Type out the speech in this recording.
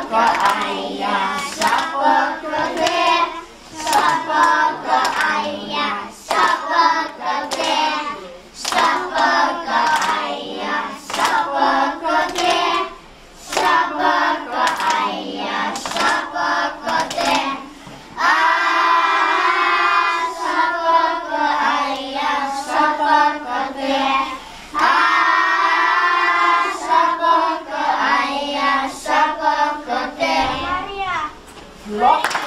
ke ayah, siapa ke dek, siapa ke ayah, siapa ke dek, siapa ke ayah, siapa ke dek, siapa ke ayah, siapa ke dek. Siapa ke ayah, siapa ke dek. Siapa ke ayah, siapa ke dek. Lock.